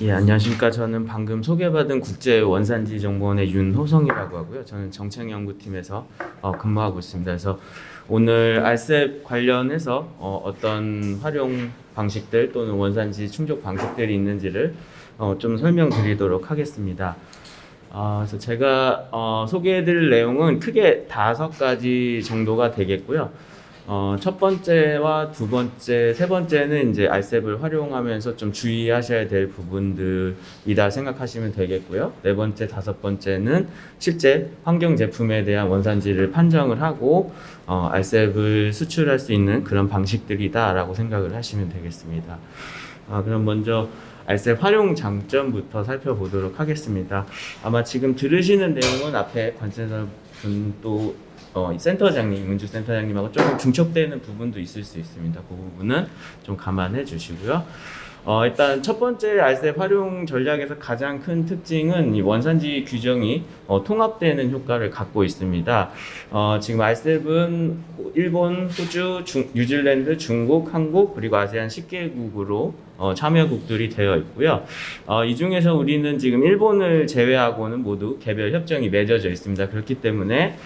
예, 안녕하십니까. 저는 방금 소개받은 국제 원산지 정보원의 윤호성이라고 하고요. 저는 정책연구팀에서 근무하고 있습니다. 그래서 오늘 RCEP 관련해서 어떤 활용 방식들 또는 원산지 충족 방식들이 있는지를 좀 설명드리도록 하겠습니다. 그래서 제가 소개해드릴 내용은 크게 5가지 정도가 되겠고요. 첫 번째와 두 번째, 세 번째는 이제 RCEP을 활용하면서 좀 주의하셔야 될 부분들이다 생각하시면 되겠고요. 네 번째, 다섯 번째는 실제 환경 제품에 대한 원산지를 판정을 하고 RCEP을 수출할 수 있는 그런 방식들이다라고 생각을 하시면 되겠습니다. 그럼 먼저 RCEP 활용 장점부터 살펴보도록 하겠습니다. 아마 지금 들으시는 내용은 앞에 관세사 분또 센터장님, 이문주 센터장님하고 조금 중첩되는 부분도 있을 수 있습니다. 그 부분은 좀 감안해 주시고요. 일단 첫 번째 RCEP 활용 전략에서 가장 큰 특징은 이 원산지 규정이 통합되는 효과를 갖고 있습니다. 지금 RCEP은 일본, 호주, 뉴질랜드, 중국, 한국 그리고 아세안 10개국으로 참여국들이 되어 있고요. 이 중에서 우리는 지금 일본을 제외하고는 모두 개별 협정이 맺어져 있습니다. 그렇기 때문에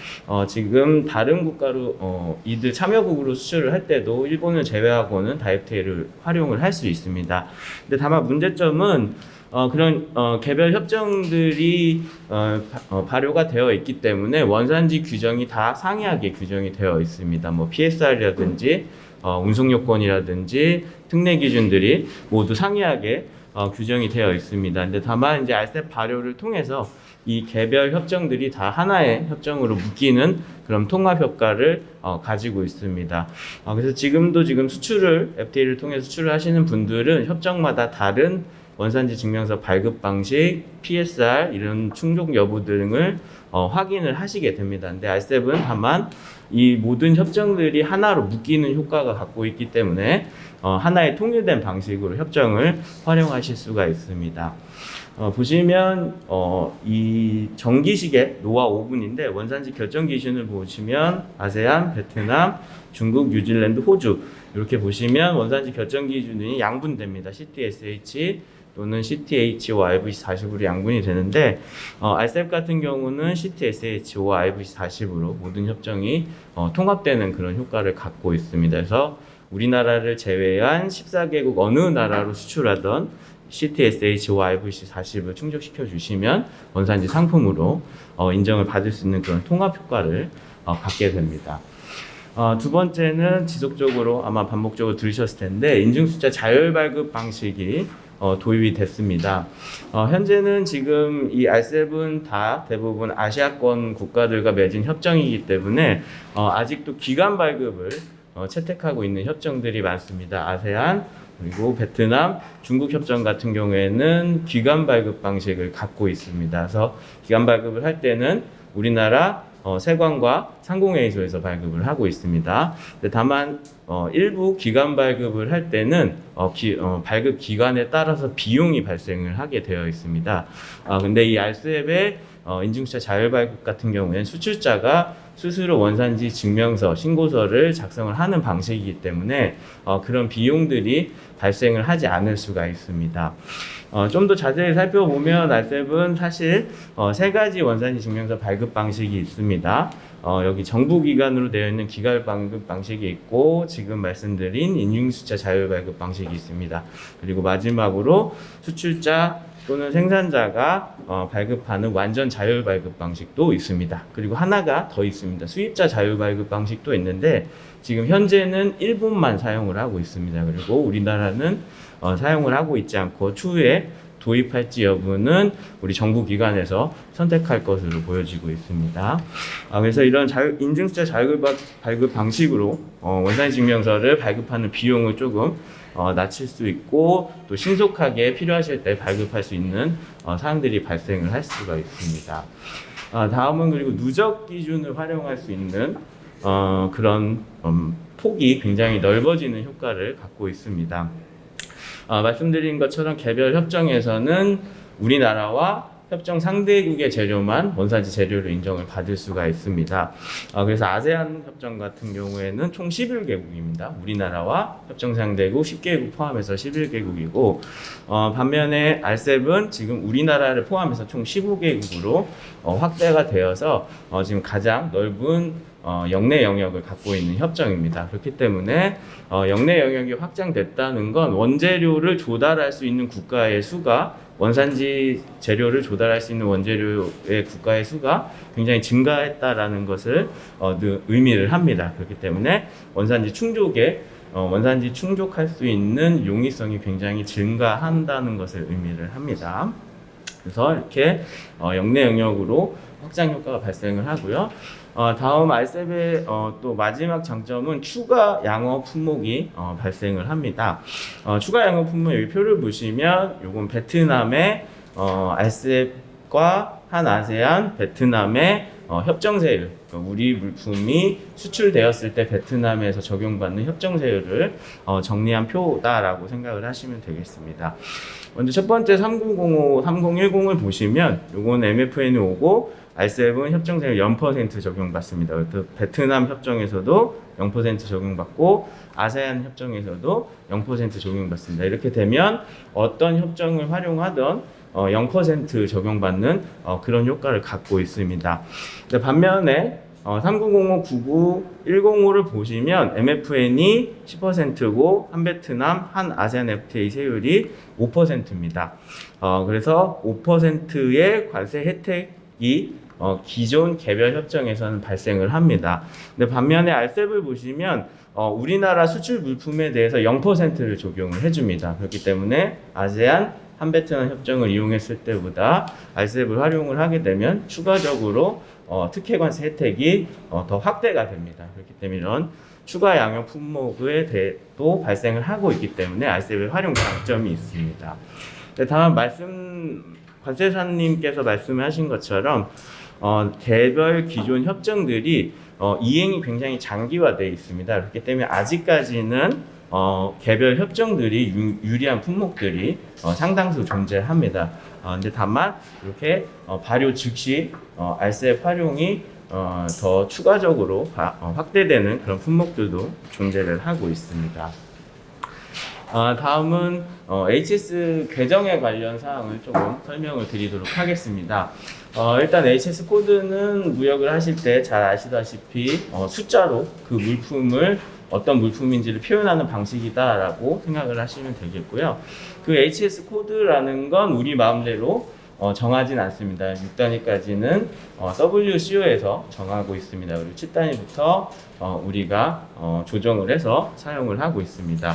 지금 다른 국가로 이들 참여국으로 수출을 할 때도 일본을 제외하고는 다 FTA를 활용을 할 수 있습니다. 근데 다만 문제점은 그런 개별 협정들이 발효가 되어 있기 때문에 원산지 규정이 다 상이하게 규정이 되어 있습니다. 뭐 PSR이라든지 운송 요건이라든지 특례 기준들이 모두 상이하게 규정이 되어 있습니다. 근데 다만 이제 RCEP 발효를 통해서 이 개별 협정들이 다 하나의 협정으로 묶이는 그런 통합 효과를 가지고 있습니다. 그래서 지금 수출을 FTA를 통해서 수출을 하시는 분들은 협정마다 다른 원산지 증명서 발급 방식, PSR 이런 충족 여부 등을 확인을 하시게 됩니다. 근데 RCEP은 다만 이 모든 협정들이 하나로 묶이는 효과가 갖고 있기 때문에 하나의 통일된 방식으로 협정을 활용하실 수가 있습니다. 보시면 이 정기식의 노화 5분인데 원산지 결정 기준을 보시면 아세안, 베트남, 중국, 뉴질랜드, 호주 이렇게 보시면 원산지 결정 기준이 양분됩니다. CTSH 또는 CTH와 IVC40으로 양분이 되는데 RCEP 같은 경우는 CTSH와 IVC40으로 모든 협정이 통합되는 그런 효과를 갖고 있습니다. 그래서 우리나라를 제외한 14개국 어느 나라로 수출하던 CTSH와 IVC40을 충족시켜 주시면 원산지 상품으로 인정을 받을 수 있는 그런 통합 효과를 갖게 됩니다. 두 번째는 지속적으로 아마 반복적으로 들으셨을 텐데 인증숫자 자율 발급 방식이 도입이 됐습니다. 현재는 지금 이 RCEP은 다 대부분 아시아권 국가들과 맺은 협정이기 때문에 아직도 기간 발급을 채택하고 있는 협정들이 많습니다. 아세안 그리고 베트남, 중국 협정 같은 경우에는 기간 발급 방식을 갖고 있습니다. 그래서 기간 발급을 할 때는 우리나라 세관과 상공회의소에서 발급을 하고 있습니다. 다만 일부 기간 발급을 할 때는 발급 기간에 따라서 비용이 발생을 하게 되어 있습니다. 근데 이 RCEP의 인증숫자 자율 발급 같은 경우에는 수출자가 스스로 원산지 증명서, 신고서를 작성을 하는 방식이기 때문에 그런 비용들이 발생을 하지 않을 수가 있습니다. 좀 더 자세히 살펴보면 RCEP은 사실 3가지 원산지 증명서 발급 방식이 있습니다. 여기 정부기관으로 되어 있는 기간 발급 방식이 있고 지금 말씀드린 인증숫자 자율 발급 방식이 있습니다. 그리고 마지막으로 수출자 또는 생산자가 발급하는 완전 자율 발급 방식도 있습니다. 그리고 하나가 더 있습니다. 수입자 자율 발급 방식도 있는데 지금 현재는 일본만 사용을 하고 있습니다. 그리고 우리나라는 사용을 하고 있지 않고 추후에 도입할지 여부는 우리 정부 기관에서 선택할 것으로 보여지고 있습니다. 그래서 이런 인증숫자 자율 발급 방식으로 원산지 증명서를 발급하는 비용을 조금 낮출 수 있고 또 신속하게 필요하실 때 발급할 수 있는 사항들이 발생을 할 수가 있습니다. 다음은 그리고 누적 기준을 활용할 수 있는 그런 폭이 굉장히 넓어지는 효과를 갖고 있습니다. 말씀드린 것처럼 개별 협정에서는 우리나라와 협정 상대국의 재료만 원산지 재료로 인정을 받을 수가 있습니다. 그래서 아세안 협정 같은 경우에는 총 11개국입니다. 우리나라와 협정 상대국 10개국 포함해서 11개국이고 반면에 RCEP은 지금 우리나라를 포함해서 총 15개국으로 확대가 되어서 지금 가장 넓은 영내 영역을 갖고 있는 협정입니다. 그렇기 때문에 영내 영역이 확장됐다는 건 원재료를 조달할 수 있는 국가의 수가 원산지 재료를 조달할 수 있는 원재료의 국가의 수가 굉장히 증가했다라는 것을 의미를 합니다. 그렇기 때문에 원산지 충족할 수 있는 용이성이 굉장히 증가한다는 것을 의미를 합니다. 그래서 이렇게 영내 영역으로 확장 효과가 발생을 하고요. 다음 RCEP의 또 마지막 장점은 추가 양어 품목이 발생을 합니다. 추가 양어 품목 여기 표를 보시면 요건 베트남의 RCEP과 한 아세안 베트남의 협정세율, 그러니까 우리 물품이 수출되었을 때 베트남에서 적용받는 협정세율을 정리한 표다라고 생각을 하시면 되겠습니다. 먼저 첫 번째 3905, 3010을 보시면 요건 MFN이 오고 RCEP은 협정세율 0% 적용받습니다. 베트남 협정에서도 0% 적용받고 아세안 협정에서도 0% 적용받습니다. 이렇게 되면 어떤 협정을 활용하던 0% 적용받는 그런 효과를 갖고 있습니다. 반면에 3905, 99, 105를 보시면 MFN이 10%고 한 베트남, 한 아세안 FTA 세율이 5%입니다. 그래서 5%의 관세 혜택이 기존 개별 협정에서는 발생을 합니다. 근데 반면에 RCEP을 보시면 우리나라 수출 물품에 대해서 0%를 적용을 해줍니다. 그렇기 때문에 아세안 한 베트남 협정을 이용했을 때보다 RCEP을 활용을 하게 되면 추가적으로 특혜 관세 혜택이 더 확대가 됩니다. 그렇기 때문에 이런 추가 양형 품목에 대해도 발생을 하고 있기 때문에 RCEP의 활용 장점이 있습니다. 다음 관세사님께서 말씀하신 것처럼 개별 기존 협정들이 이행이 굉장히 장기화되어 있습니다. 그렇기 때문에 아직까지는 개별 협정들이 유리한 품목들이 상당수 존재합니다. 근데 다만 이렇게 발효 즉시 RCEP 활용이 더 추가적으로 확대되는 그런 품목들도 존재를 하고 있습니다. 다음은 HS 개정에 관련 사항을 조금 설명을 드리도록 하겠습니다. 일단 HS 코드는 무역을 하실 때 잘 아시다시피 숫자로 그 물품을 어떤 물품인지를 표현하는 방식이다라고 생각을 하시면 되겠고요. 그 HS 코드라는 건 우리 마음대로 정하진 않습니다. 6단위까지는 WCO에서 정하고 있습니다. 그리고 7단위부터 우리가 조정을 해서 사용을 하고 있습니다.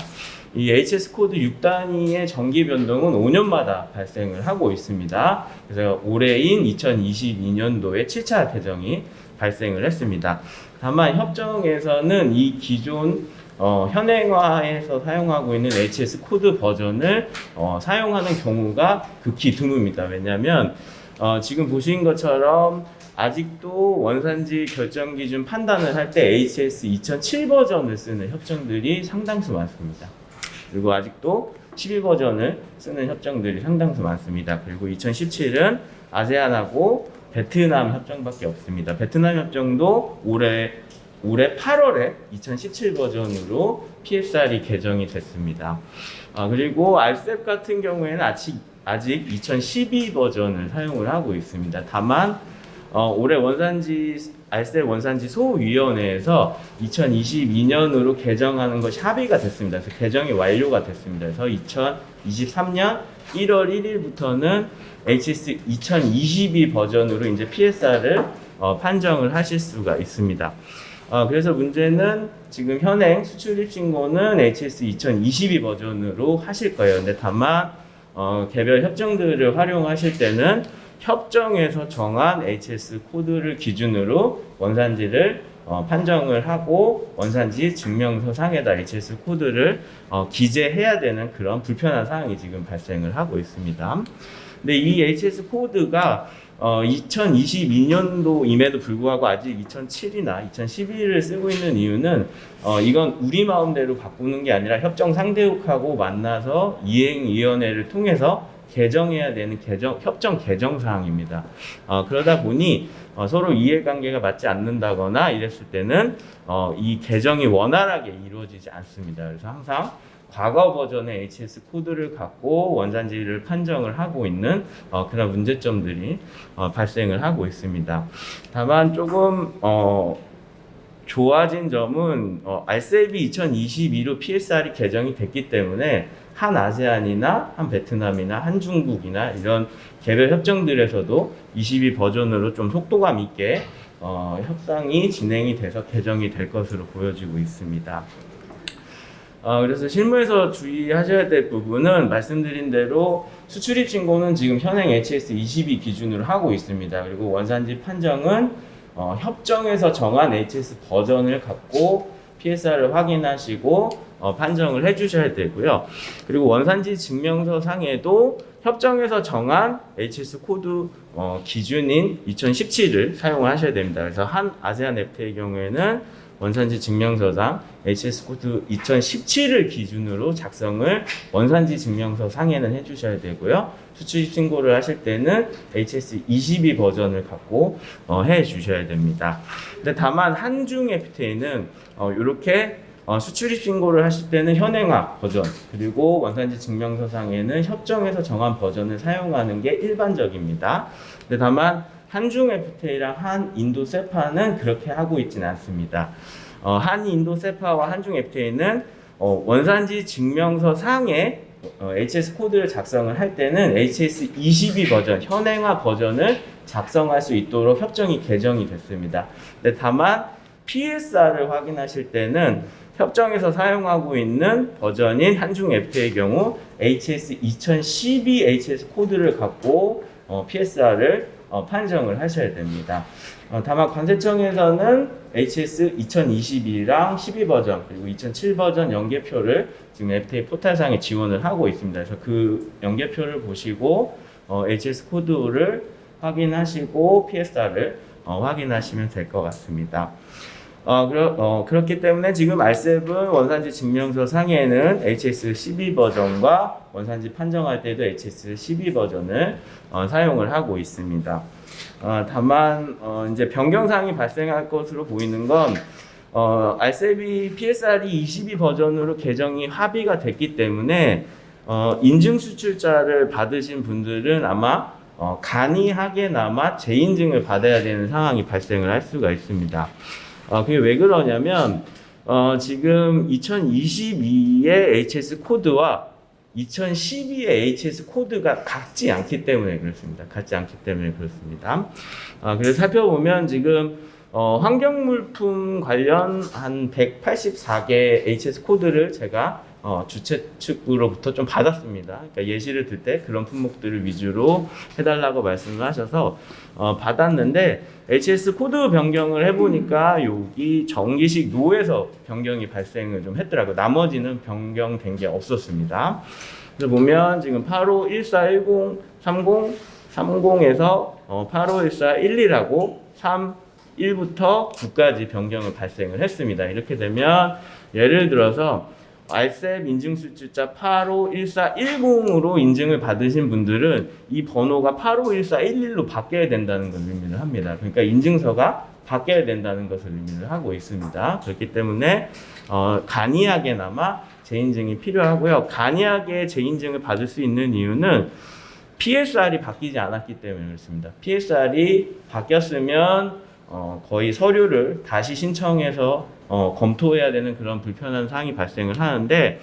이 HS 코드 6단위의 정기 변동은 5년마다 발생을 하고 있습니다. 그래서 올해인 2022년도에 7차 개정이 발생을 했습니다. 다만 협정에서는 이 기존 현행화에서 사용하고 있는 HS 코드 버전을 사용하는 경우가 극히 드뭅니다. 왜냐하면 지금 보신 것처럼 아직도 원산지 결정 기준 판단을 할 때 HS 2007 버전을 쓰는 협정들이 상당수 많습니다. 그리고 아직도 12 버전을 쓰는 협정들이 상당수 많습니다. 그리고 2017은 아세안하고 베트남 협정밖에 없습니다. 베트남 협정도 올해 8월에 2017 버전으로 PSR이 개정이 됐습니다. 그리고 RCEP 같은 경우에는 아직 2012 버전을 사용을 하고 있습니다. 다만 올해 RCEP 원산지 소위원회에서 2022년으로 개정하는 것이 합의가 됐습니다. 그래서 개정이 완료가 됐습니다. 그래서 2023년 1월 1일부터는 HS 2022 버전으로 이제 PSR을 판정을 하실 수가 있습니다. 그래서 문제는 지금 현행 수출 입신고는 HS 2022 버전으로 하실 거예요. 근데 다만 개별 협정들을 활용하실 때는 협정에서 정한 HS 코드를 기준으로 원산지를 판정을 하고 원산지 증명서 상에다 HS 코드를 기재해야 되는 그런 불편한 사항이 지금 발생을 하고 있습니다. 근데 이 HS 코드가 2022년도임에도 불구하고 아직 2007이나 2011을 쓰고 있는 이유는 이건 우리 마음대로 바꾸는 게 아니라 협정 상대국하고 만나서 이행위원회를 통해서 개정해야 되는 협정 개정 사항입니다. 그러다 보니 서로 이해관계가 맞지 않는다거나 이랬을 때는 이 개정이 원활하게 이루어지지 않습니다. 그래서 항상 과거 버전의 HS 코드를 갖고 원산지를 판정을 하고 있는 그런 문제점들이 발생을 하고 있습니다. 다만 조금 좋아진 점은 RCEP 2022로 PSR이 개정이 됐기 때문에 한 아세안이나 한 베트남이나 한 중국이나 이런 개별 협정들에서도 22 버전으로 좀 속도감 있게 협상이 진행이 돼서 개정이 될 것으로 보여지고 있습니다. 그래서 실무에서 주의하셔야 될 부분은 말씀드린 대로 수출입 신고는 지금 현행 HS 22 기준으로 하고 있습니다. 그리고 원산지 판정은 협정에서 정한 HS 버전을 갖고 PSR을 확인하시고 판정을 해주셔야 되고요. 그리고 원산지 증명서 상에도 협정에서 정한 HS 코드 기준인 2017을 사용하셔야 됩니다. 그래서 한 아세안 FTA의 경우에는 원산지 증명서상 HS 코드 2017을 기준으로 작성을 원산지 증명서 상에는 해주셔야 되고요. 수출입 신고를 하실 때는 HS 22 버전을 갖고 해주셔야 됩니다. 근데 다만 한중 FTA는 이렇게 수출입 신고를 하실 때는 현행화 버전 그리고 원산지 증명서 상에는 협정에서 정한 버전을 사용하는 게 일반적입니다. 근데 다만 한중 FTA랑 한 인도 세파는 그렇게 하고 있지는 않습니다. 한 인도 세파와 한중 FTA는 원산지 증명서 상에 HS 코드를 작성을 할 때는 HS 22 버전, 현행화 버전을 작성할 수 있도록 협정이 개정이 됐습니다. 근데 다만 PSR을 확인하실 때는 협정에서 사용하고 있는 버전인 한중 FTA의 경우 HS 2012 HS 코드를 갖고 PSR을 판정을 하셔야 됩니다. 다만 관세청에서는 HS 2022랑 12 버전 그리고 2007 버전 연계표를 지금 FTA 포탈상에 지원을 하고 있습니다. 그래서 그 연계표를 보시고 HS 코드를 확인하시고 PSR을 확인하시면 될 것 같습니다. 그렇기 때문에 지금 RCEP은 원산지 증명서 상에는 HS 12 버전과 원산지 판정할 때도 HS 12 버전을 사용을 하고 있습니다. 다만 이제 변경사항이 발생할 것으로 보이는 건 RCEP PSR이 22 버전으로 개정이 합의가 됐기 때문에 인증 수출자를 받으신 분들은 아마 간이하게나마 재인증을 받아야 되는 상황이 발생을 할 수가 있습니다. 그게 왜 그러냐면 지금 2022의 HS 코드와 2012의 HS 코드가 같지 않기 때문에 그렇습니다. 그래서 살펴보면 지금 환경물품 관련 한 184개 HS 코드를 제가 주최 측으로부터 좀 받았습니다. 그러니까 예시를 들 때 그런 품목들을 위주로 해달라고 말씀을 하셔서 받았는데 HS 코드 변경을 해보니까 여기 정기식 노에서 변경이 발생을 좀 했더라고요. 나머지는 변경된 게 없었습니다. 그래서 보면 지금 8514103030에서 851411하고 1부터 9까지 변경을 발생을 했습니다. 이렇게 되면 예를 들어서 RCEP 인증수출자 851410으로 인증을 받으신 분들은 이 번호가 851411로 바뀌어야 된다는 걸 의미를 합니다. 그러니까 인증서가 바뀌어야 된다는 것을 의미를 하고 있습니다. 그렇기 때문에 간이하게나마 재인증이 필요하고요. 간이하게 재인증을 받을 수 있는 이유는 PSR이 바뀌지 않았기 때문에 그렇습니다. PSR이 바뀌었으면 거의 서류를 다시 신청해서 검토해야 되는 그런 불편한 사항이 발생을 하는데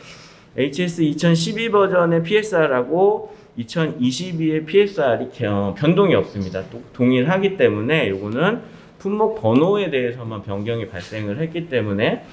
HS 2012 버전의 PSR하고 2022의 PSR이 변동이 없습니다. 또 동일하기 때문에 이거는 품목 번호에 대해서만 변경이 발생을 했기 때문에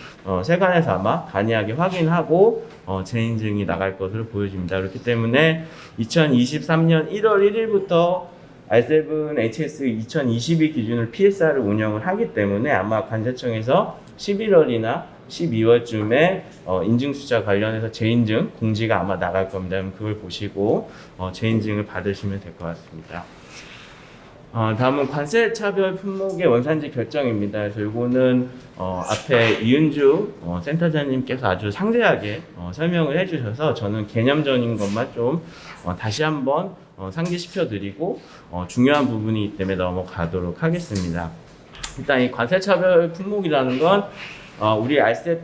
세관에서 아마 간이하게 확인하고 재인증이 나갈 것으로 보여집니다. 그렇기 때문에 2023년 1월 1일부터 RCEP은 HS 2022 기준으로 PSR을 운영을 하기 때문에 아마 관세청에서 11월이나 12월쯤에 인증수자 관련해서 재인증 공지가 아마 나갈 겁니다. 그걸 보시고 재인증을 받으시면 될 것 같습니다. 다음은 관세 차별 품목의 원산지 결정입니다. 그래서 이거는 앞에 이은주 센터장님께서 아주 상세하게 설명을 해주셔서 저는 개념적인 것만 좀 다시 한번 상기시켜 드리고 중요한 부분이기 때문에 넘어가도록 하겠습니다. 일단 이 관세 차별 품목이라는 건 우리 알셉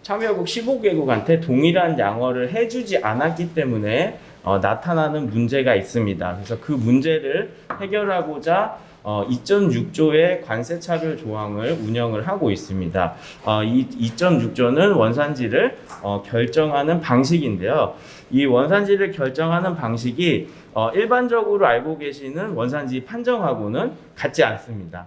참여국 15개국한테 동일한 양어를 해주지 않았기 때문에 나타나는 문제가 있습니다. 그래서 그 문제를 해결하고자 2.6조의 관세 차별 조항을 운영을 하고 있습니다. 이 2.6조는 원산지를 결정하는 방식인데요. 이 원산지를 결정하는 방식이 일반적으로 알고 계시는 원산지 판정하고는 같지 않습니다.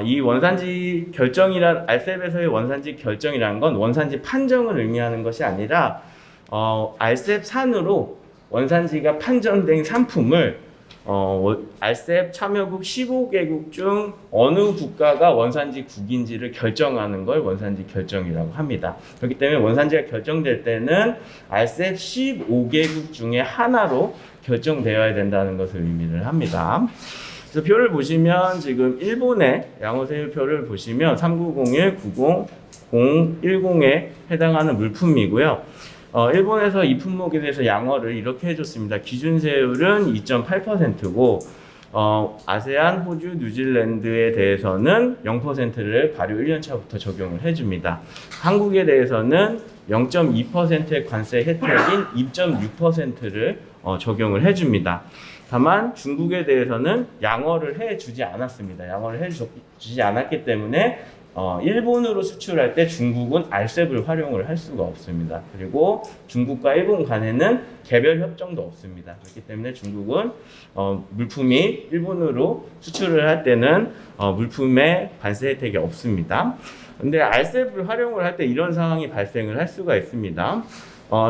이 원산지 결정이란 알셉에서의 원산지 결정이라는 건 원산지 판정을 의미하는 것이 아니라 알셉 산으로 원산지가 판정된 상품을 알셉 참여국 15개국 중 어느 국가가 원산지국인지를 결정하는 걸 원산지 결정이라고 합니다. 그렇기 때문에 원산지가 결정될 때는 알셉 15개국 중에 하나로 결정되어야 된다는 것을 의미를 합니다. 그래서 표를 보시면 지금 일본의 양어세율표를 보시면 3901, 90010에 해당하는 물품이고요. 일본에서 이 품목에 대해서 양어를 이렇게 해줬습니다. 기준세율은 2.8%고 아세안, 호주, 뉴질랜드에 대해서는 0%를 발효 1년차부터 적용을 해줍니다. 한국에 대해서는 0.2%의 관세 혜택인 2.6%를 적용을 해줍니다. 다만 중국에 대해서는 양어를 해주지 않았습니다. 양어를 해주지 않았기 때문에 일본으로 수출할 때 중국은 알셉을 활용을 할 수가 없습니다. 그리고 중국과 일본 간에는 개별 협정도 없습니다. 그렇기 때문에 중국은 물품이 일본으로 수출을 할 때는 물품에 관세 혜택이 없습니다. 근데 알셉을 활용을 할 때 이런 상황이 발생을 할 수가 있습니다.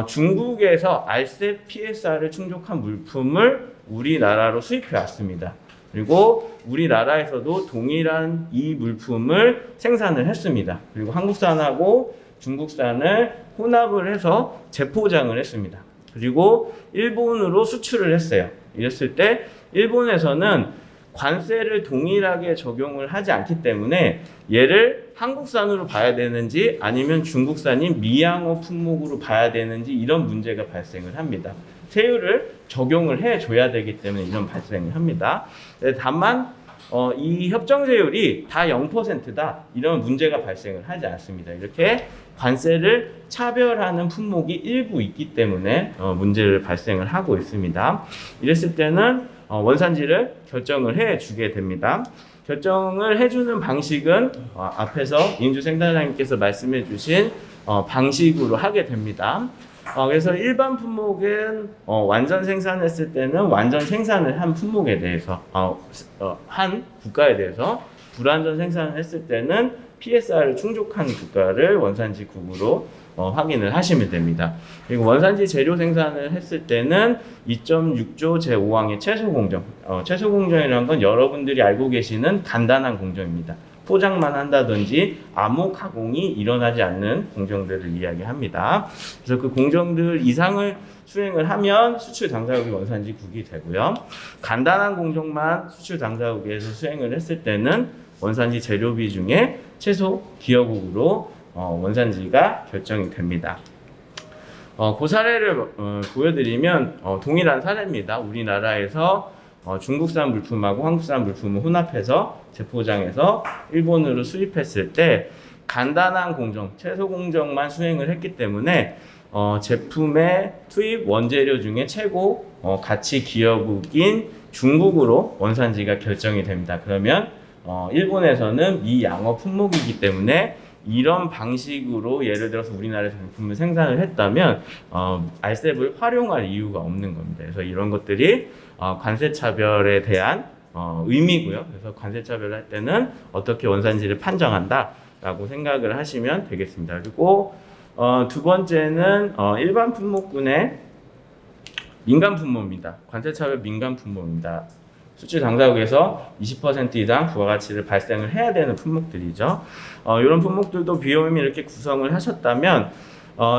중국에서 알셉 PSR을 충족한 물품을 우리나라로 수입해 왔습니다. 그리고 우리나라에서도 동일한 이 물품을 생산을 했습니다. 그리고 한국산하고 중국산을 혼합을 해서 재포장을 했습니다. 그리고 일본으로 수출을 했어요. 이랬을 때 일본에서는 관세를 동일하게 적용을 하지 않기 때문에 얘를 한국산으로 봐야 되는지 아니면 중국산인 미양어 품목으로 봐야 되는지 이런 문제가 발생을 합니다. 세율을 적용을 해줘야 되기 때문에 이런 발생을 합니다. 다만 이 협정세율이 다 0%다 이런 문제가 발생을 하지 않습니다. 이렇게 관세를 차별하는 품목이 일부 있기 때문에 문제를 발생을 하고 있습니다. 이랬을 때는 원산지를 결정을 해주게 됩니다. 결정을 해주는 방식은 앞에서 인주 생산자님께서 말씀해 주신 방식으로 하게 됩니다. 그래서 일반 품목은 완전 생산했을 때는 완전 생산을 한 품목에 대해서 한 국가에 대해서 불완전 생산을 했을 때는 PSR을 충족한 국가를 원산지국으로 확인을 하시면 됩니다. 그리고 원산지 재료 생산을 했을 때는 2.6조 제5항의 채소공정. 채소공정이라는 건 여러분들이 알고 계시는 간단한 공정입니다. 포장만 한다든지 아무 가공이 일어나지 않는 공정들을 이야기합니다. 그래서 그 공정들 이상을 수행을 하면 수출 당사국이 원산지국이 되고요. 간단한 공정만 수출 당사국에서 수행을 했을 때는 원산지 재료비 중에 최소 기여국으로 원산지가 결정이 됩니다. 그 사례를 보여드리면 동일한 사례입니다. 우리나라에서 중국산 물품하고 한국산 물품을 혼합해서 재포장해서 일본으로 수입했을 때 간단한 공정, 채소 공정만 수행을 했기 때문에 제품의 투입 원재료 중에 최고 가치 기여국인 중국으로 원산지가 결정이 됩니다. 그러면 일본에서는 미양어 품목이기 때문에 이런 방식으로 예를 들어서 우리나라에서 물품을 생산을 했다면 알셉을 활용할 이유가 없는 겁니다. 그래서 이런 것들이 관세 차별에 대한 의미고요. 그래서 관세 차별을 할 때는 어떻게 원산지를 판정한다라고 생각을 하시면 되겠습니다. 그리고 두 번째는 일반 품목군의 민간 품목입니다. 관세 차별 민간 품목입니다. 수출 당사국에서 20% 이상 부가가치를 발생을 해야 되는 품목들이죠. 이런 품목들도 비오임이 이렇게 구성을 하셨다면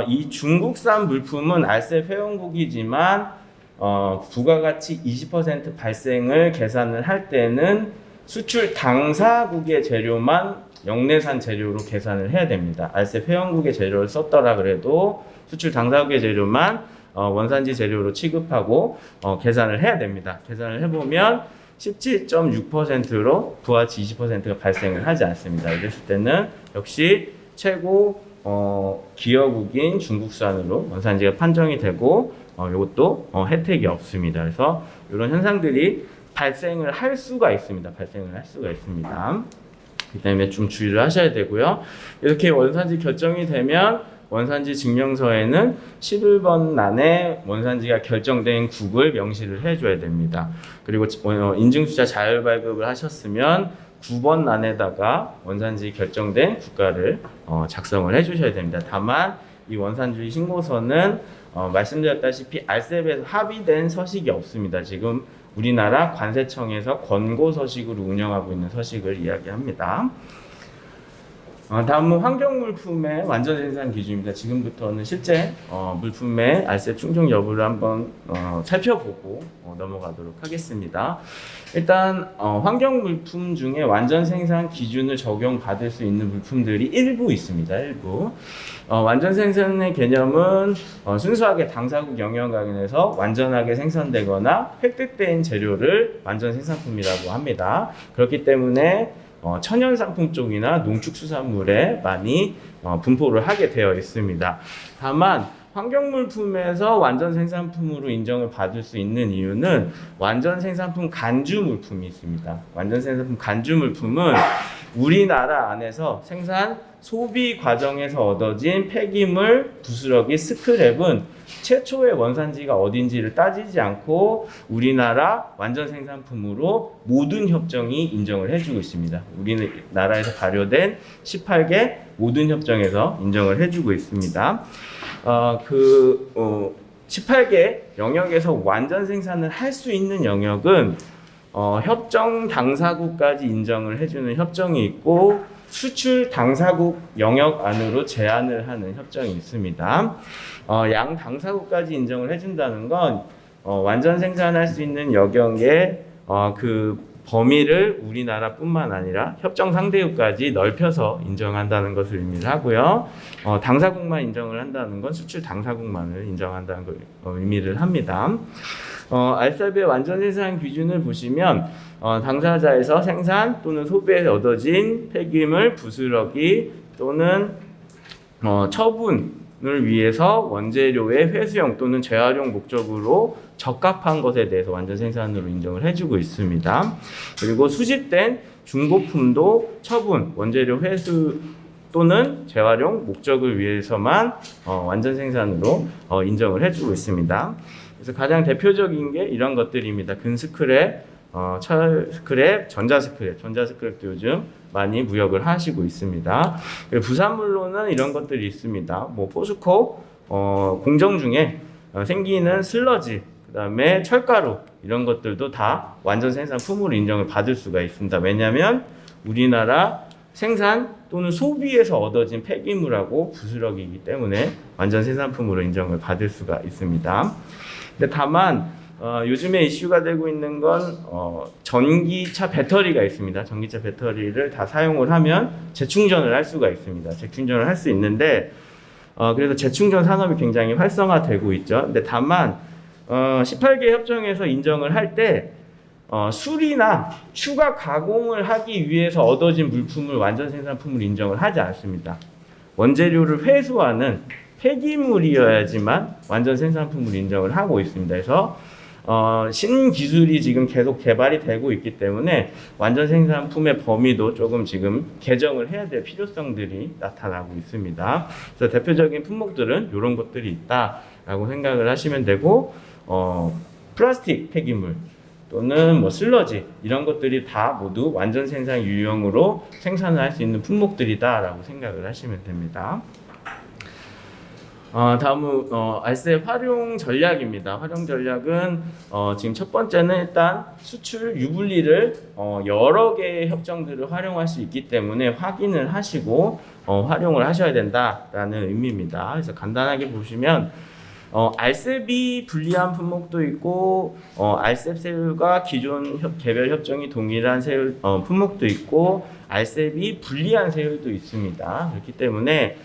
이 중국산 물품은 알셉 회원국이지만 부가가치 20% 발생을 계산을 할 때는 수출 당사국의 재료만 영내산 재료로 계산을 해야 됩니다. 알셉 회원국의 재료를 썼더라 그래도 수출 당사국의 재료만 원산지 재료로 취급하고 계산을 해야 됩니다. 계산을 해보면 17.6%로 부가가치 20%가 발생을 하지 않습니다. 이랬을 때는 역시 최고 기여국인 중국산으로 원산지가 판정이 되고 이것도 혜택이 없습니다. 그래서 이런 현상들이 발생을 할 수가 있습니다. 그 다음에 좀 주의를 하셔야 되고요. 이렇게 원산지 결정이 되면 원산지 증명서에는 11번 난에 원산지가 결정된 국을 명시를 해줘야 됩니다. 그리고 인증수자 자율 발급을 하셨으면 9번 난에다가 원산지 결정된 국가를 작성을 해주셔야 됩니다. 다만 이 원산지 신고서는 말씀드렸다시피 알셉에서 합의된 서식이 없습니다. 지금 우리나라 관세청에서 권고 서식으로 운영하고 있는 서식을 이야기합니다. 다음은 환경물품의 완전 생산 기준입니다. 지금부터는 실제 물품의 알셉 충족 여부를 한번 살펴보고 넘어가도록 하겠습니다. 일단 환경물품 중에 완전 생산 기준을 적용받을 수 있는 물품들이 일부 있습니다. 일부. 완전 생산의 개념은 순수하게 당사국 영역 안에서 완전하게 생산되거나 획득된 재료를 완전 생산품이라고 합니다. 그렇기 때문에 천연 상품 쪽이나 농축수산물에 많이 분포를 하게 되어 있습니다. 다만 환경물품에서 완전 생산품으로 인정을 받을 수 있는 이유는 완전 생산품 간주 물품이 있습니다. 완전 생산품 간주 물품은 우리나라 안에서 생산 소비 과정에서 얻어진 폐기물, 부스러기, 스크랩은 최초의 원산지가 어딘지를 따지지 않고 우리나라 완전 생산품으로 모든 협정이 인정을 해주고 있습니다. 우리나라에서 발효된 18개 모든 협정에서 인정을 해주고 있습니다. 18개 영역에서 완전 생산을 할 수 있는 영역은 협정 당사국까지 인정을 해주는 협정이 있고 수출 당사국 영역 안으로 제한을 하는 협정이 있습니다. 양 당사국까지 인정을 해준다는 건 완전 생산할 수 있는 영역의 그 범위를 우리나라뿐만 아니라 협정 상대국까지 넓혀서 인정한다는 것을 의미를 하고요. 당사국만 인정을 한다는 건 수출 당사국만을 인정한다는 걸 의미를 합니다. 알셉의 완전 생산 기준을 보시면 당사자에서 생산 또는 소비에서 얻어진 폐기물, 부스러기 또는 처분을 위해서 원재료의 회수용 또는 재활용 목적으로 적합한 것에 대해서 완전 생산으로 인정을 해주고 있습니다. 그리고 수집된 중고품도 처분, 원재료 회수 또는 재활용 목적을 위해서만 완전 생산으로 인정을 해주고 있습니다. 그래서 가장 대표적인 게 이런 것들입니다. 근스크랩, 철 스크랩, 전자 스크랩도 요즘 많이 무역을 하시고 있습니다. 그리고 부산물로는 이런 것들이 있습니다. 뭐 포스코 공정 중에 생기는 슬러지, 그다음에 철가루 이런 것들도 다 완전 생산품으로 인정을 받을 수가 있습니다. 왜냐하면 우리나라 생산 또는 소비에서 얻어진 폐기물하고 부스러기이기 때문에 완전 생산품으로 인정을 받을 수가 있습니다. 근데 다만 요즘에 이슈가 되고 있는 건 전기차 배터리가 있습니다. 전기차 배터리를 다 사용을 하면 재충전을 할 수가 있습니다. 재충전을 할 수 있는데 그래서 재충전 산업이 굉장히 활성화되고 있죠. 근데 다만 18개 협정에서 인정을 할 때 수리나 추가 가공을 하기 위해서 얻어진 물품을 완전 생산품으로 인정을 하지 않습니다. 원재료를 회수하는 폐기물이어야지만 완전 생산품으로 인정을 하고 있습니다. 그래서 신기술이 지금 계속 개발이 되고 있기 때문에 완전 생산품의 범위도 조금 지금 개정을 해야 될 필요성들이 나타나고 있습니다. 그래서 대표적인 품목들은 이런 것들이 있다라고 생각을 하시면 되고 플라스틱 폐기물 또는 뭐 슬러지 이런 것들이 다 모두 완전 생산 유형으로 생산을 할 수 있는 품목들이다라고 생각을 하시면 됩니다. 다음은 알셉 활용 전략입니다. 활용 전략은 지금 첫 번째는 일단 수출 유불리를 여러 개의 협정들을 활용할 수 있기 때문에 확인을 하시고 활용을 하셔야 된다라는 의미입니다. 그래서 간단하게 보시면 RCEP이 불리한 품목도 있고 RCEP 세율과 기존 개별 협정이 동일한 세율 품목도 있고 RCEP이 불리한 세율도 있습니다. 그렇기 때문에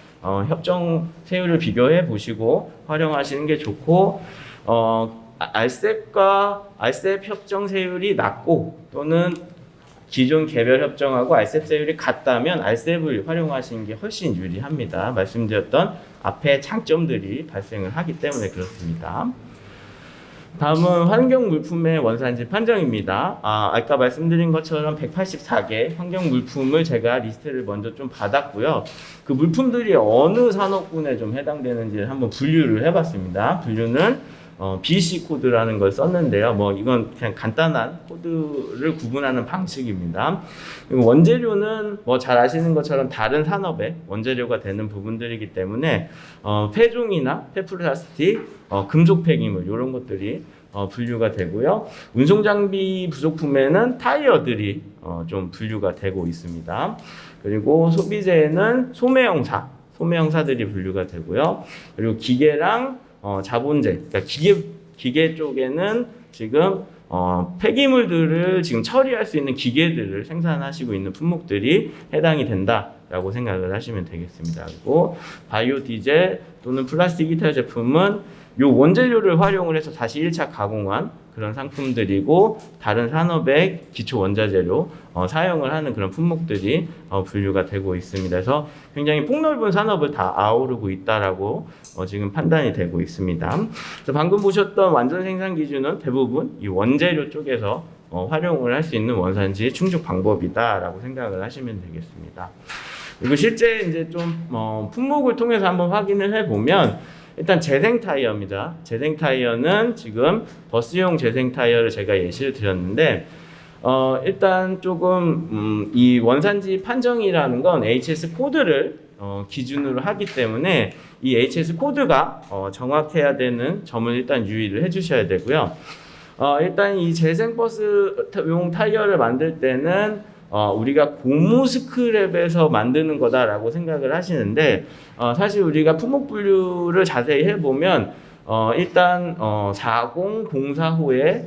협정 세율을 비교해 보시고 활용하시는 게 좋고 RCEP과 RCEP 협정 세율이 낮고 또는 기존 개별 협정하고 RCEP 세율이 같다면 RCEP을 활용하시는 게 훨씬 유리합니다. 말씀드렸던 앞에 장점들이 발생을 하기 때문에 그렇습니다. 다음은 환경 물품의 원산지 판정입니다. 아까 말씀드린 것처럼 184개 환경 물품을 제가 리스트를 먼저 좀 받았고요. 그 물품들이 어느 산업군에 좀 해당되는지를 한번 분류를 해봤습니다. 분류는 BC 코드라는 걸 썼는데요. 이건 그냥 간단한 코드를 구분하는 방식입니다. 원재료는 잘 아시는 것처럼 다른 산업의 원재료가 되는 부분들이기 때문에 폐종이나 폐플라스틱, 금속 폐기물 이런 것들이 분류가 되고요. 운송 장비 부속품에는 타이어들이 좀 분류가 되고 있습니다. 그리고 소비재에는 소매형사들이 분류가 되고요. 그리고 기계랑 자본재, 그러니까 기계 쪽에는 지금 폐기물들을 지금 처리할 수 있는 기계들을 생산하시고 있는 품목들이 해당이 된다라고 생각을 하시면 되겠습니다. 그리고 바이오 디젤 또는 플라스틱 이탈 제품은 요 원재료를 활용을 해서 다시 1차 가공한 그런 상품들이고 다른 산업의 기초 원자재료 사용을 하는 그런 품목들이 분류가 되고 있습니다. 그래서 굉장히 폭넓은 산업을 다 아우르고 있다라고 지금 판단이 되고 있습니다. 그래서 방금 보셨던 완전 생산 기준은 대부분 이 원재료 쪽에서 활용을 할 수 있는 원산지 충족 방법이다라고 생각을 하시면 되겠습니다. 그리고 실제 이제 좀 품목을 통해서 한번 확인을 해보면 일단 재생 타이어입니다. 재생 타이어는 지금 버스용 재생 타이어를 제가 예시를 드렸는데 일단 조금 이 원산지 판정이라는 건 HS 코드를 기준으로 하기 때문에 이 HS 코드가 정확해야 되는 점을 일단 유의를 해주셔야 되고요. 일단 이 재생 버스용 타이어를 만들 때는 우리가 고무 스크랩에서 만드는 거다라고 생각을 하시는데 사실 우리가 품목 분류를 자세히 해보면 일단 4004호의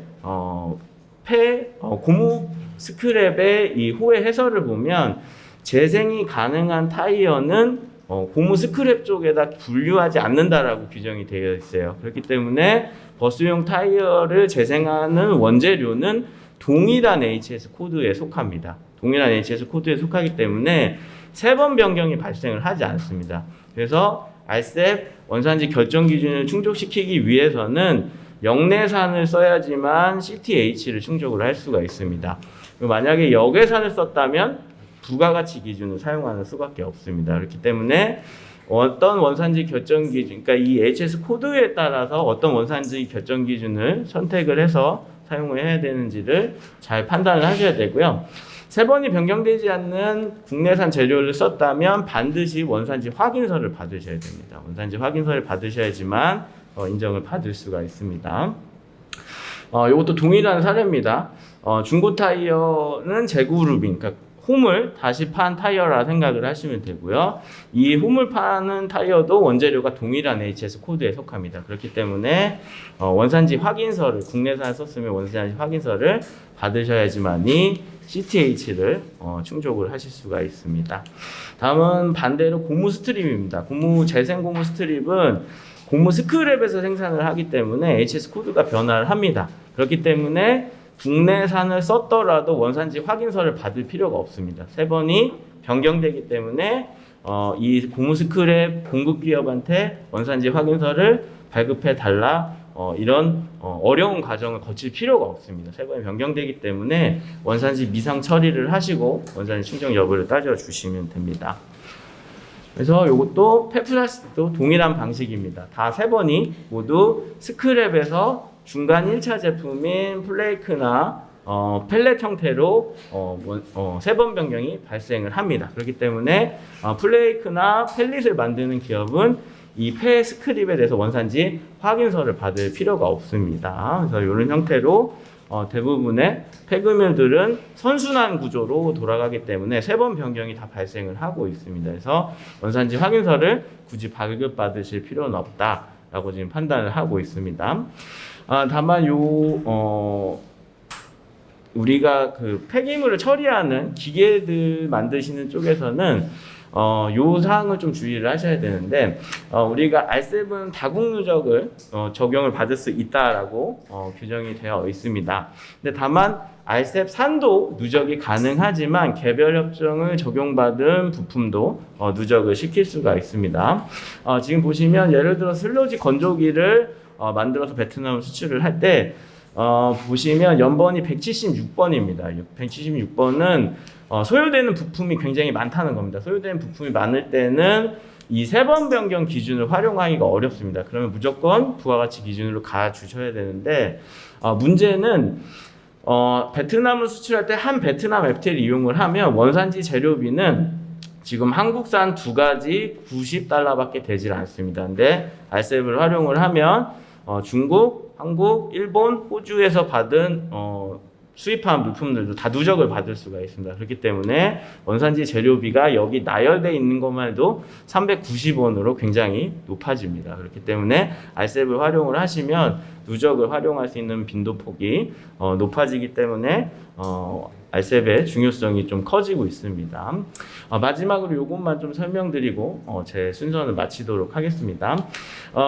고무 스크랩의 이 호의 해설을 보면 재생이 가능한 타이어는 고무 스크랩 쪽에다 분류하지 않는다라고 규정이 되어 있어요. 그렇기 때문에 버스용 타이어를 재생하는 원재료는 동일한 HS 코드에 속합니다. 동일한 HS 코드에 속하기 때문에 3번 변경이 발생을 하지 않습니다. 그래서 RCEP 원산지 결정 기준을 충족시키기 위해서는 영내산을 써야지만 CTH를 충족을 할 수가 있습니다. 만약에 역외산을 썼다면 부가가치 기준을 사용하는 수밖에 없습니다. 그렇기 때문에 어떤 원산지 결정 기준, 그러니까 이 HS 코드에 따라서 어떤 원산지 결정 기준을 선택을 해서 사용을 해야 되는지를 잘 판단을 하셔야 되고요. 3번이 변경되지 않는 국내산 재료를 썼다면 반드시 원산지 확인서를 받으셔야 됩니다. 원산지 확인서를 받으셔야지만 인정을 받을 수가 있습니다. 이것도 동일한 사례입니다. 중고 타이어는 재구루빙, 그러니까 홈을 다시 판 타이어라 생각을 하시면 되고요. 이 홈을 파는 타이어도 원재료가 동일한 HS 코드에 속합니다. 그렇기 때문에 원산지 확인서를 국내산 썼으면 원산지 확인서를 받으셔야지만이 CTH를 충족을 하실 수가 있습니다. 다음은 반대로 고무 스트립입니다. 재생 고무 스트립은 고무 스크랩에서 생산을 하기 때문에 HS 코드가 변화를 합니다. 그렇기 때문에 국내산을 썼더라도 원산지 확인서를 받을 필요가 없습니다. 3번이 변경되기 때문에 이 고무 스크랩 공급 기업한테 원산지 확인서를 발급해 달라 이런 어려운 과정을 거칠 필요가 없습니다. 3번이 변경되기 때문에 원산지 미상 처리를 하시고 원산지 충족 여부를 따져주시면 됩니다. 그래서 이것도 폐플라스틱도 동일한 방식입니다. 다 3번이 모두 스크랩에서 중간 1차 제품인 플레이크나 펠렛 형태로 3번 변경이 발생을 합니다. 그렇기 때문에 플레이크나 펠릿을 만드는 기업은 이 폐 스크립에 대해서 원산지 확인서를 받을 필요가 없습니다. 그래서 이런 형태로 대부분의 폐기물들은 선순환 구조로 돌아가기 때문에 3번 변경이 다 발생을 하고 있습니다. 그래서 원산지 확인서를 굳이 발급받으실 필요는 없다 있다라고 지금 판단을 하고 있습니다. 다만 우리가 그 폐기물을 처리하는 기계들 만드시는 쪽에서는 요 사항을 좀 주의를 하셔야 되는데, 우리가 R7 다국 누적을 적용을 받을 수 있다라고 규정이 되어 있습니다. 근데 다만 R7 산도 누적이 가능하지만 개별 협정을 적용받은 부품도 누적을 시킬 수가 있습니다. 지금 보시면 예를 들어 슬로지 건조기를 만들어서 베트남으로 수출을 할 때 보시면 연번이 176번입니다. 176번은 소요되는 부품이 굉장히 많다는 겁니다. 소요되는 부품이 많을 때는 이 3번 변경 기준을 활용하기가 어렵습니다. 그러면 무조건 부가가치 기준으로 가주셔야 되는데, 문제는 베트남을 수출할 때 한 베트남 FTA를 이용을 하면 원산지 재료비는 지금 한국산 2가지 90달러밖에 되질 않습니다. 근데 RCEP을 활용을 하면 중국, 한국, 일본, 호주에서 받은 수입한 물품들도 다 누적을 받을 수가 있습니다. 그렇기 때문에 원산지 재료비가 여기 나열되어 있는 것만 해도 390원으로 굉장히 높아집니다. 그렇기 때문에 RCEP을 활용을 하시면 누적을 활용할 수 있는 빈도폭이 높아지기 때문에 RCEP의 중요성이 좀 커지고 있습니다. 마지막으로 이것만 좀 설명드리고 제 순서는 마치도록 하겠습니다.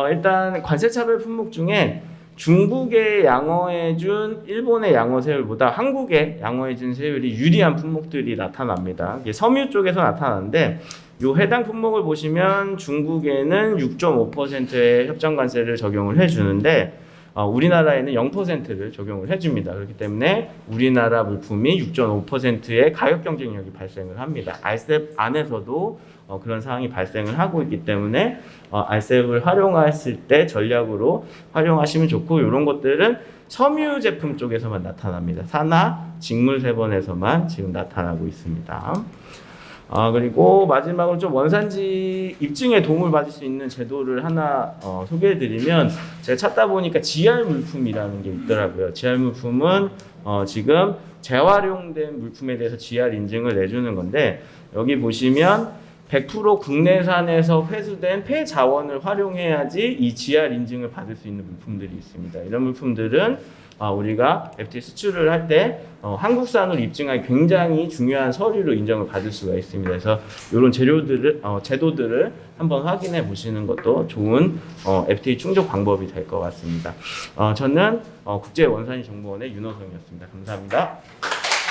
일단 관세차별 품목 중에 중국에 양호해준 일본의 양호 세율보다 한국에 양호해준 세율이 유리한 품목들이 나타납니다. 이게 섬유 쪽에서 나타나는데, 요 해당 품목을 보시면 중국에는 6.5%의 협정 관세를 적용을 해주는데 우리나라에는 0%를 적용을 해줍니다. 그렇기 때문에 우리나라 물품이 6.5%의 가격 경쟁력이 발생을 합니다. RCEP 안에서도 그런 상황이 발생을 하고 있기 때문에 RCEP을 활용했을 때 전략으로 활용하시면 좋고, 이런 것들은 섬유 제품 쪽에서만 나타납니다. 산화, 직물 세번에서만 지금 나타나고 있습니다. 그리고 마지막으로 좀 원산지 입증에 도움을 받을 수 있는 제도를 하나 소개해드리면, 제가 찾다 보니까 GR 물품이라는 게 있더라고요. GR 물품은 지금 재활용된 물품에 대해서 GR 인증을 내주는 건데, 여기 보시면 100% 국내산에서 회수된 폐자원을 활용해야지 이 GR 인증을 받을 수 있는 물품들이 있습니다. 이런 물품들은 우리가 FTA 수출을 할 때 한국산으로 입증하기 굉장히 중요한 서류로 인정을 받을 수가 있습니다. 그래서 이런 제도들을 한번 확인해 보시는 것도 좋은 FTA 충족 방법이 될 것 같습니다. 저는 국제원산지정보원의 윤호성이었습니다. 감사합니다.